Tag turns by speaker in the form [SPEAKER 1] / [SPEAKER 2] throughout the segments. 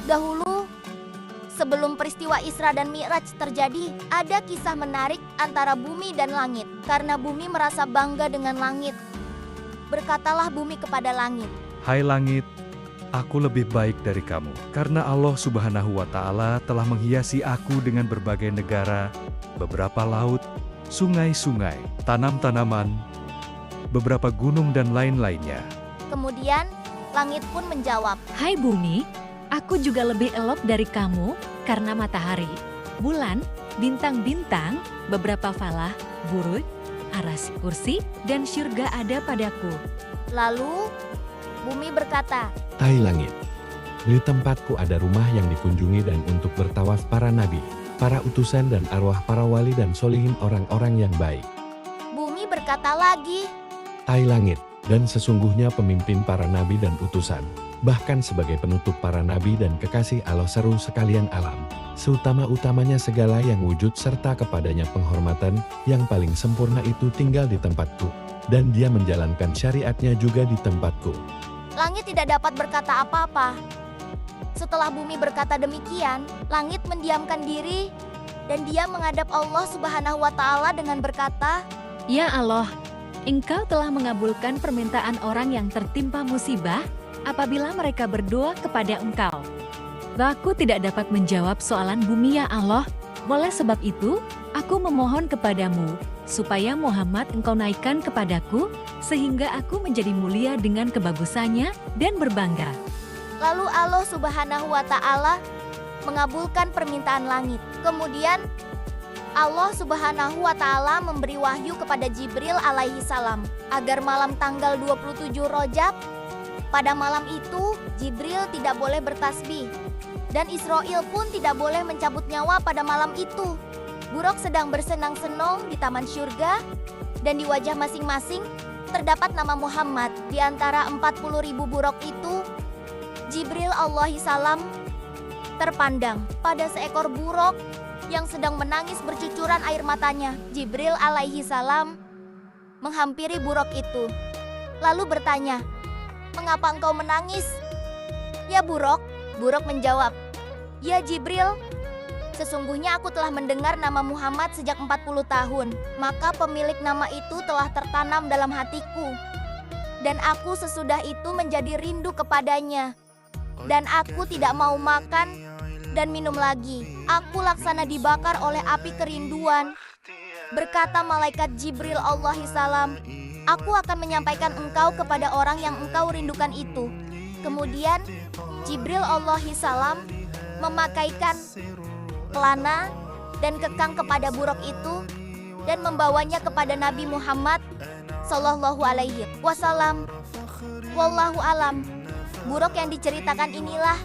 [SPEAKER 1] Dahulu, sebelum peristiwa Isra dan Mi'raj terjadi, ada kisah menarik antara bumi dan langit. Karena bumi merasa bangga dengan langit, berkatalah bumi kepada langit,
[SPEAKER 2] Hai langit, aku lebih baik dari kamu, karena Allah Subhanahu wa Ta'ala telah menghiasi aku dengan berbagai negara, beberapa laut, sungai-sungai, tanam-tanaman, beberapa gunung dan lain-lainnya.
[SPEAKER 1] Kemudian, langit pun menjawab,
[SPEAKER 3] Hai bumi, aku juga lebih elok dari kamu karena matahari, bulan, bintang-bintang, beberapa falah, buruj, aras kursi, dan syurga ada padaku.
[SPEAKER 1] Lalu, bumi berkata,
[SPEAKER 4] Hai langit, di tempatku ada rumah yang dikunjungi dan untuk bertawaf para nabi, para utusan dan arwah para wali dan solihin orang-orang yang baik.
[SPEAKER 1] Bumi berkata lagi,
[SPEAKER 4] Hai langit, dan sesungguhnya pemimpin para nabi dan utusan, bahkan sebagai penutup para nabi dan kekasih Allah seru sekalian alam. Seutama-utamanya segala yang wujud serta kepadanya penghormatan, yang paling sempurna itu tinggal di tempatku, dan dia menjalankan syariatnya juga di tempatku.
[SPEAKER 1] langit tidak dapat berkata apa-apa. Setelah bumi berkata demikian, langit mendiamkan diri, dan dia menghadap Allah Subhanahu wa Ta'ala dengan berkata,
[SPEAKER 3] Ya Allah, Engkau telah mengabulkan permintaan orang yang tertimpa musibah apabila mereka berdoa kepada Engkau. Aku tidak dapat menjawab soalan bumi ya Allah. Oleh sebab itu, aku memohon kepadamu, supaya Muhammad Engkau naikkan kepadaku, sehingga aku menjadi mulia dengan kebagusannya dan berbangga.
[SPEAKER 1] Lalu Allah Subhanahu wa Ta'ala mengabulkan permintaan langit. Kemudian, Allah Subhanahu wa Ta'ala memberi wahyu kepada Jibril alaihi salam agar malam tanggal 27 Rajab, pada malam itu Jibril tidak boleh bertasbih dan Israil pun tidak boleh mencabut nyawa pada malam itu. Buruk sedang bersenang-senang di taman syurga, dan di wajah masing-masing terdapat nama Muhammad. Di antara 40.000 buruk itu, Jibril alaihi salam terpandang pada seekor buruk yang sedang menangis bercucuran air matanya. Jibril alaihi salam menghampiri buruk itu, lalu bertanya, Mengapa engkau menangis? Ya buruk, buruk menjawab, Ya Jibril, sesungguhnya aku telah mendengar nama Muhammad sejak 40 tahun. Maka pemilik nama itu telah tertanam dalam hatiku, dan aku sesudah itu menjadi rindu kepadanya. Dan aku tidak mau makan dan minum lagi. Aku laksana dibakar oleh api kerinduan. Berkata malaikat Jibril alaihi salam, Aku akan menyampaikan engkau kepada orang yang engkau rindukan itu. Kemudian Jibril alaihi salam memakaikan pelana dan kekang kepada buruk itu dan membawanya kepada Nabi Muhammad sallallahu alaihi wasallam. Wallahu alam. Buruk yang diceritakan inilah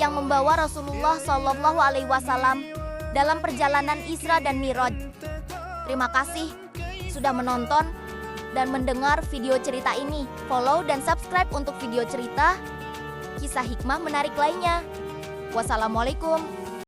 [SPEAKER 1] yang membawa Rasulullah sallallahu alaihi wasallam dalam perjalanan Isra dan Mi'raj. Terima kasih sudah menonton dan mendengar video cerita ini. Follow dan subscribe untuk video cerita kisah hikmah menarik lainnya. Wassalamualaikum.